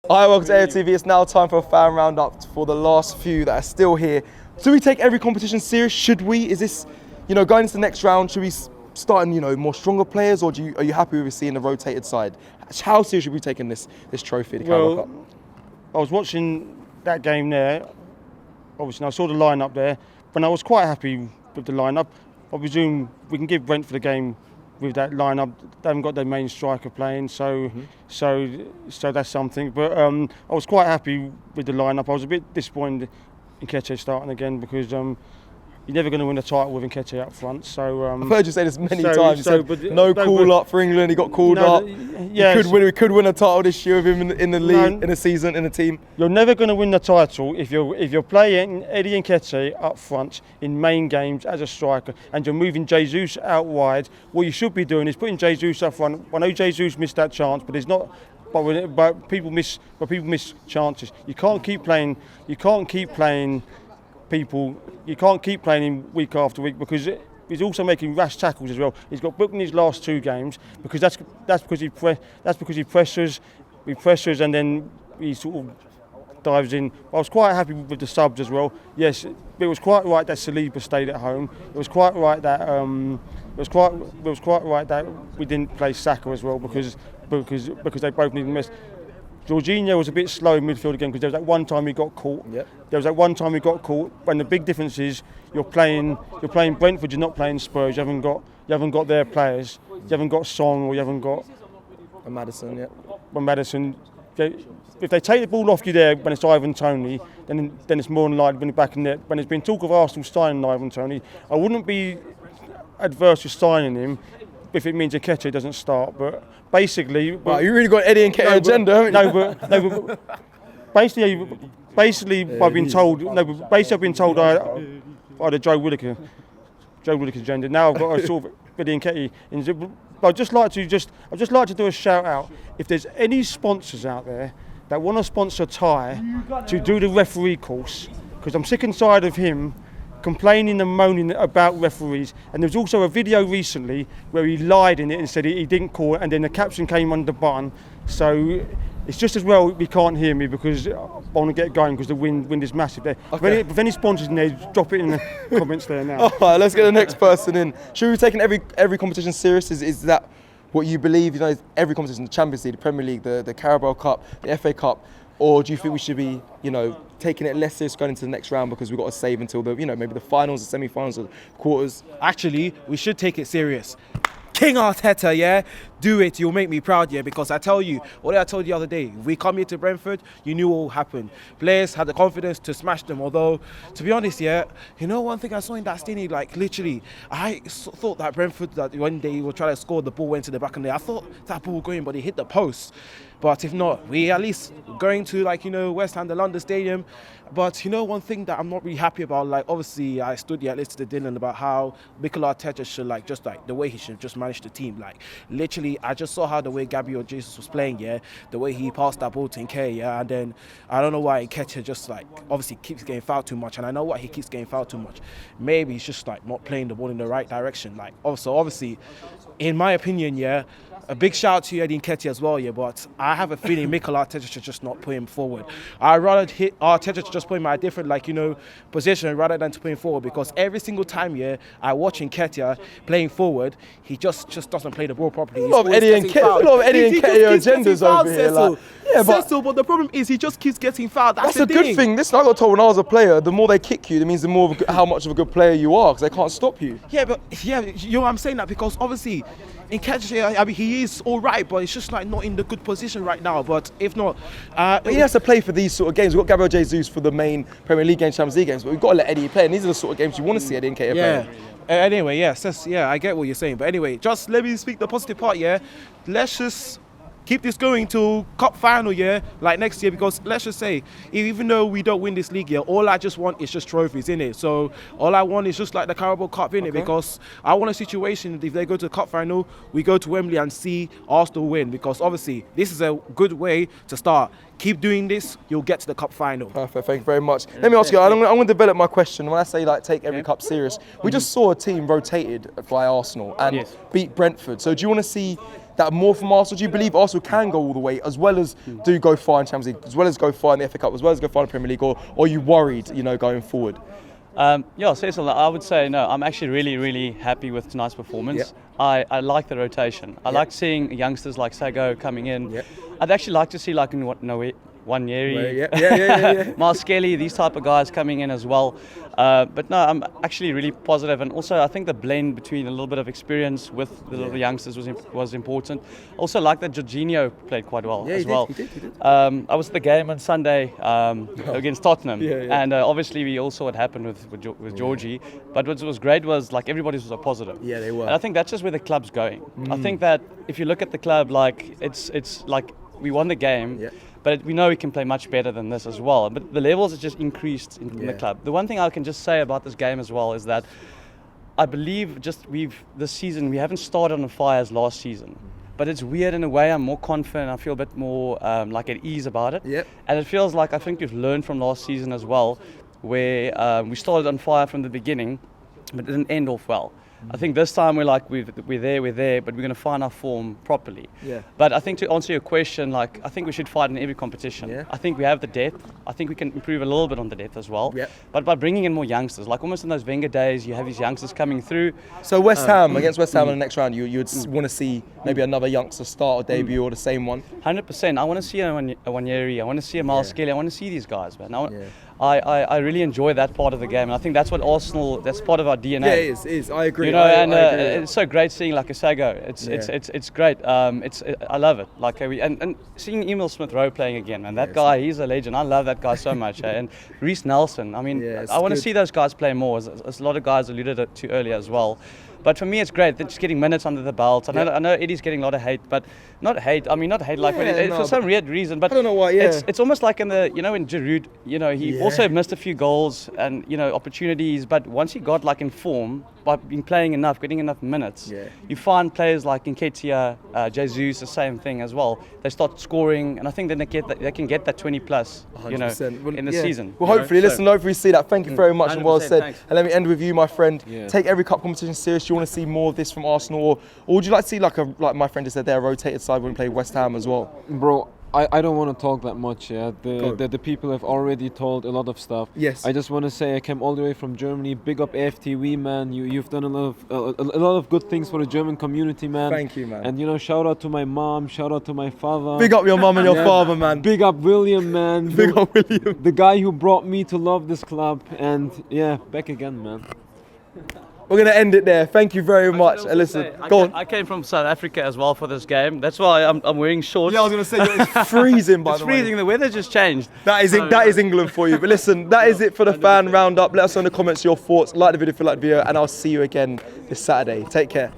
Hi, welcome to AFTV. It's now time for a fan roundup for the last few that are still here. Do we take every competition serious? Should we? Is this, going into the next round, should we start in, more stronger players, or are you happy with seeing the rotated side? How serious should we be taking this trophy, the Carabao Cup? I was watching that game there. Obviously, I saw the lineup there, but I was quite happy with the lineup. I presume we can give Brentford a game with that lineup. They haven't got their main striker playing, so that's something. But I was quite happy with the lineup. I was a bit disappointed in Nketiah starting again because you're never going to win a title with Nketiah up front. So I've heard you say this many times. No call up for England. He got called up. Yeah, we could win a title this year with him in the league, in the season, in the team. You're never going to win the title if you're playing Eddie Nketiah up front in main games as a striker, and you're moving Jesus out wide. What you should be doing is putting Jesus up front. I know Jesus missed that chance, but it's not. But people miss chances. You can't keep playing people. You can't keep playing him week after week because he's also making rash tackles as well. He's got booked in his last two games because that's because he pressures, and then he sort of dives in. I was quite happy with the subs as well. Yes, it was quite right that Saliba stayed at home. It was quite right that we didn't play Saka as well because they both needed miss. Jorginho was a bit slow in midfield again because there was that one time he got caught. Yep. There was that one time he got caught. And the big difference is you're playing Brentford. You're not playing Spurs. You haven't got their players. You haven't got Song or you haven't got Maddison. Yeah. Maddison. If they take the ball off you there when it's Ivan Toney, then it's more than likely when you're back in there. When there's been talk of Arsenal signing Ivan Toney, I wouldn't be adverse to signing him if it means Nketiah doesn't start, but basically... Wow, you really got Eddie Nketiah agenda, haven't you? But basically I've been told I had a Joe Willocker agenda. Now I've got a sort of Eddie Nketiah. I'd just like to do a shout out. If there's any sponsors out there that want to sponsor Ty to do the referee course, because I'm sick and tired of him complaining and moaning about referees. And there was also a video recently where he lied in it and said he didn't call it, and then the caption came under the button. So it's just as well he can't hear me because I want to get going because the wind is massive there. Okay. If any sponsors in there, drop it in the comments there now. All right, let's get the next person in. Should we be taking every competition serious? Is that what you believe? Every competition, the Champions League, the Premier League, the Carabao Cup, the FA Cup, or do you think we should be, taking it less serious going into the next round because we've got to save until the, maybe the finals, the semi-finals, or quarters? Actually, we should take it serious. King Arteta, yeah? Do it, you'll make me proud, yeah? Because I tell you, what I told you the other day, if we come here to Brentford, you knew what would happen. Players had the confidence to smash them, although, to be honest, yeah, one thing I saw in that stadium, literally, I thought that Brentford, that one day he would try to score, the ball went to the back of the net. I thought that ball was going, but he hit the post. But if not, we at least going to, West Ham, the London Stadium. But, one thing that I'm not really happy about, obviously, I stood here, listened to Dylan about how Mikel Arteta should, the way he should just manage the team. Literally, I just saw how the way Gabriel Jesus was playing, yeah, the way he passed that ball to Nketiah, yeah, and then I don't know why Nketiah just, obviously keeps getting fouled too much, and I know why he keeps getting fouled too much. Maybe he's just, not playing the ball in the right direction. Also, obviously, in my opinion, yeah, a big shout out to Eddie Nketiah as well, yeah, but I have a feeling Mikel Arteta should just not put him forward. I'd rather hit Arteta to just put him at a different, position rather than to put him forward, because every single time, yeah, I watch Nketiah playing forward, he just doesn't play the ball properly. A lot of Eddie Nketiah agendas over here. But the problem is he just keeps getting fouled. That's a good thing. Listen, I got told when I was a player, the more they kick you, that means the more how much of a good player you are, because they can't stop you. Yeah, but I'm saying that because obviously Nketiah, he is all right, but it's just not in the good position right now. But if not, but he has to play for these sort of games. We've got Gabriel Jesus for the main Premier League games, Champions League games, but we've got to let Eddie play. And these are the sort of games you want to see Eddie Nketiah play. Anyway, yes, I get what you're saying. But anyway, just let me speak the positive part. Yeah, let's just keep this going till cup final, yeah, next year, because let's just say, even though we don't win this league, yeah, all I just want is just trophies, innit? So all I want is just the Carabao Cup, innit? Because I want a situation that if they go to the cup final, we go to Wembley and see Arsenal win, because obviously this is a good way to start. Keep doing this, you'll get to the cup final. Perfect, thank you very much. Let me ask you, I'm going to develop my question. When I say take every cup serious, we just saw a team rotated by Arsenal and beat Brentford. So do you want to see that more from Arsenal? Do you believe Arsenal can go all the way, as well as do go far in Champions League, as well as go far in the FA Cup, as well as go far in the Premier League, or are you worried, going forward? Yeah, Cecil, I would say no. I'm actually really, really happy with tonight's performance. I like the rotation. I like seeing youngsters like Sago coming in. I'd actually like to see Wanyeri, Miles Kelly, these type of guys coming in as well. But no, I'm actually really positive, and also I think the blend between a little bit of experience with the little youngsters was important. Also, like that Jorginho played quite well as well. He did. I was at the game on Sunday against Tottenham, and obviously we all saw what happened with Georgie. But what was great was like everybody was so positive. Yeah, they were. And I think that's just where the club's going. I think that if you look at the club, like it's like we won the game. But we know we can play much better than this as well. But the levels have just increased in the club. The one thing I can just say about this game as well is that I believe this season we haven't started on fire as last season. But it's weird in a way. I'm more confident. I feel a bit more like at ease about it. And it feels like I think we've learned from last season as well, where we started on fire from the beginning, but it didn't end off well. I think this time we're there, but we're going to find our form properly. But I think to answer your question, like I think we should fight in every competition. I think we have the depth. I think we can improve a little bit on the depth as well. But by bringing in more youngsters, like almost in those Wenger days, you have these youngsters coming through. So West Ham, against West Ham in the next round, you would want to see maybe another youngster start or debut or the same one? 100%. I want to see a Wanyeri. I want to see a Miles Kelly. I want to see these guys, man. I really enjoy that part of the game, and I think that's what Arsenal. That's part of our DNA. Yeah, it is. I agree. I agree. It's so great seeing like a Sago. It's great. I love it. Like and seeing Emil Smith Rowe playing again, and that guy, he's a legend. I love that guy so much. And Reece Nelson. I mean, I want to see those guys play more. As a lot of guys alluded to earlier as well. But for me, it's great. They're just getting minutes under the belt. I know Eddie's getting a lot of hate, but not hate for some weird reason. But I don't know why. It's almost like in in Giroud. He also missed a few goals and opportunities. But once he got like in form, by being playing enough, getting enough minutes, you find players like Nketiah, Jesus, the same thing as well. They start scoring, and I think then they can get that 20 plus, in the season. Well, hopefully, hopefully we see that. Thank you very much, and well said. Thanks. And let me end with you, my friend. Take every cup competition serious. Do you want to see more of this from Arsenal, or would you like to see like my friend just said there, a rotated side when we play West Ham as well? Bro, I don't want to talk that much. The people have already told a lot of stuff. Yes. I just want to say I came all the way from Germany. Big up AFTV, man. You've done a lot of good things for the German community, man. Thank you, man. And shout out to my mom, shout out to my father. Big up your mum and your father, man. Big up William, man. Big up William. The guy who brought me to love this club. And back again, man. We're going to end it there. Thank you very much. Listen, go on. I came from South Africa as well for this game. That's why I'm wearing shorts. Yeah, I was going to say, it's freezing, by the way. It's freezing. The weather just changed. That is England for you. But listen, that is it for the fan roundup. Let us know in the comments your thoughts. Like the video if you like the video, and I'll see you again this Saturday. Take care.